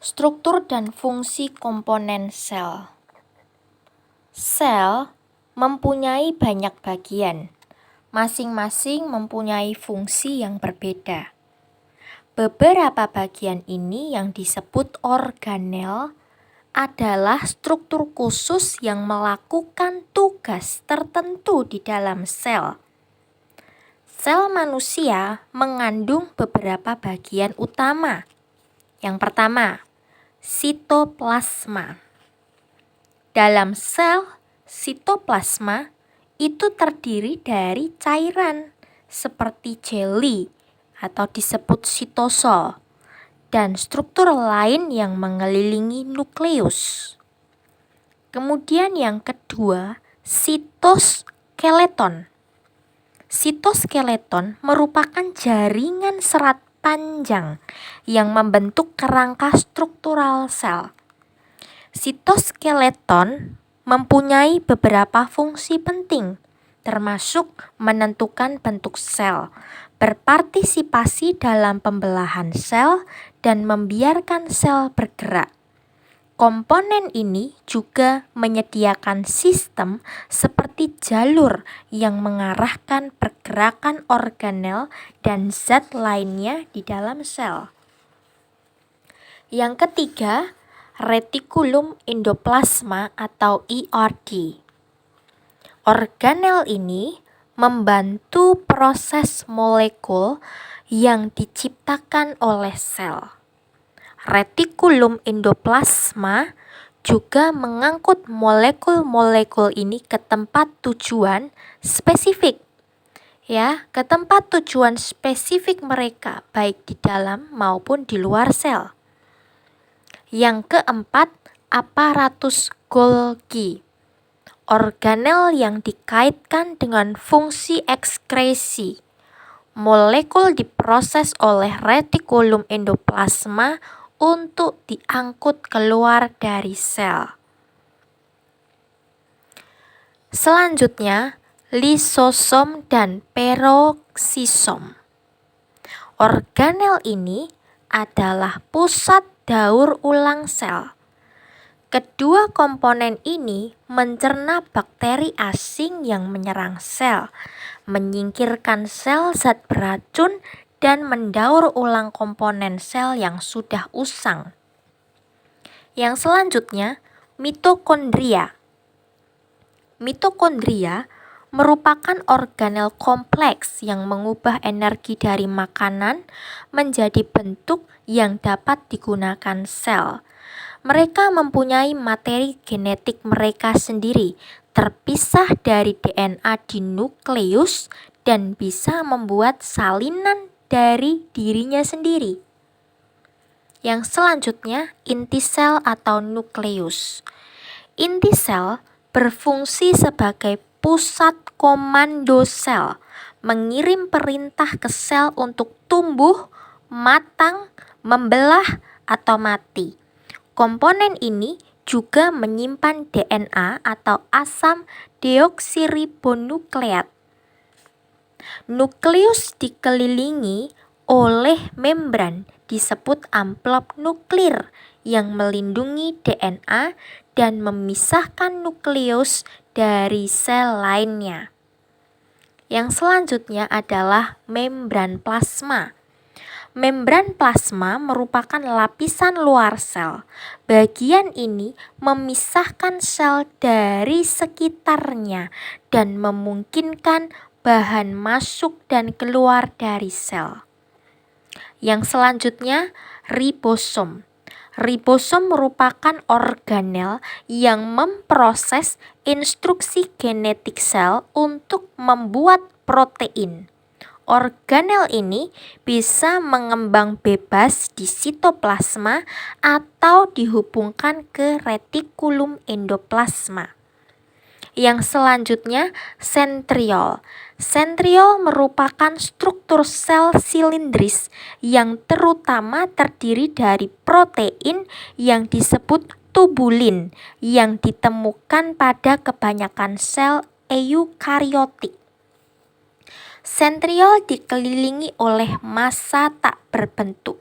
Struktur dan fungsi komponen sel. Sel mempunyai banyak bagian, masing-masing mempunyai fungsi yang berbeda. Beberapa bagian ini yang disebut organel adalah struktur khusus yang melakukan tugas tertentu di dalam sel. Sel manusia mengandung beberapa bagian utama. Yang pertama, sitoplasma. Dalam sel, sitoplasma itu terdiri dari cairan seperti jelly atau disebut sitosol dan struktur lain yang mengelilingi nukleus. Kemudian yang kedua, sitoskeleton. Sitoskeleton merupakan jaringan serat panjang yang membentuk kerangka struktural sel. Sitoskeleton mempunyai beberapa fungsi penting, termasuk menentukan bentuk sel, berpartisipasi dalam pembelahan sel, dan membiarkan sel bergerak. Komponen ini juga menyediakan sistem seperti jalur yang mengarahkan pergerakan organel dan zat lainnya di dalam sel. Yang ketiga, retikulum endoplasma atau ERD. Organel ini membantu proses molekul yang diciptakan oleh sel. Retikulum endoplasma juga mengangkut molekul-molekul ini ke tempat tujuan spesifik. Ke tempat tujuan spesifik mereka, baik di dalam maupun di luar sel. Yang keempat, aparatus Golgi. Organel yang dikaitkan dengan fungsi ekskresi. Molekul diproses oleh retikulum endoplasma untuk diangkut keluar dari sel. Selanjutnya, lisosom dan peroksisom. Organel ini adalah pusat daur ulang sel. Kedua komponen ini mencerna bakteri asing yang menyerang sel, menyingkirkan sel zat beracun, dan mendaur ulang komponen sel yang sudah usang. Yang selanjutnya, mitokondria. Mitokondria merupakan organel kompleks yang mengubah energi dari makanan menjadi bentuk yang dapat digunakan sel. Mereka mempunyai materi genetik mereka sendiri, terpisah dari DNA di nukleus dan bisa membuat salinan dari dirinya sendiri. Yang selanjutnya, inti sel atau nukleus. Inti sel berfungsi sebagai pusat komando sel, mengirim perintah ke sel untuk tumbuh, matang, membelah, atau mati. Komponen ini juga menyimpan DNA atau asam deoksiribonukleat. Nukleus dikelilingi oleh membran disebut amplop nuklir yang melindungi DNA dan memisahkan nukleus dari sel lainnya. Yang selanjutnya adalah membran plasma. Membran plasma merupakan lapisan luar sel. Bagian ini memisahkan sel dari sekitarnya dan memungkinkan bahan masuk dan keluar dari sel. Yang selanjutnya, ribosom. Ribosom merupakan organel yang memproses instruksi genetik sel untuk membuat protein. Organel ini bisa mengembang bebas di sitoplasma atau dihubungkan ke retikulum endoplasma. Yang selanjutnya, sentriol. Sentriol merupakan struktur sel silindris yang terutama terdiri dari protein yang disebut tubulin yang ditemukan pada kebanyakan sel eukariotik. Sentriol dikelilingi oleh massa tak berbentuk,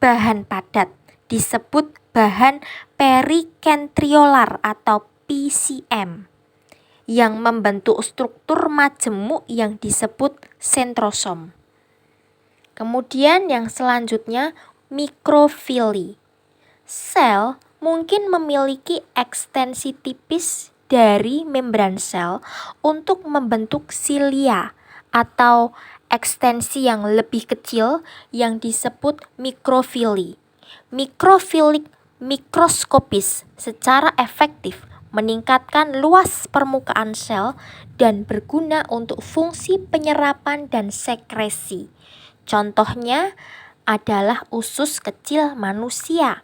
bahan padat, disebut bahan perikentriolar atau PCM yang membentuk struktur majemuk yang disebut sentrosom. Kemudian yang selanjutnya mikrofili. Sel mungkin memiliki ekstensi tipis dari membran sel untuk membentuk silia atau ekstensi yang lebih kecil yang disebut mikrofili. Mikrofilik mikroskopis secara efektif meningkatkan luas permukaan sel dan berguna untuk fungsi penyerapan dan sekresi. Contohnya adalah usus kecil manusia.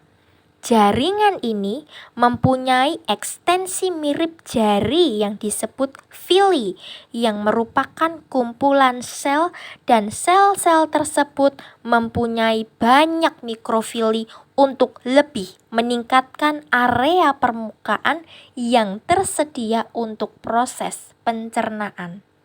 Jaringan ini mempunyai ekstensi mirip jari yang disebut vili, yang merupakan kumpulan sel, dan sel-sel tersebut mempunyai banyak mikrofili untuk lebih meningkatkan area permukaan yang tersedia untuk proses pencernaan.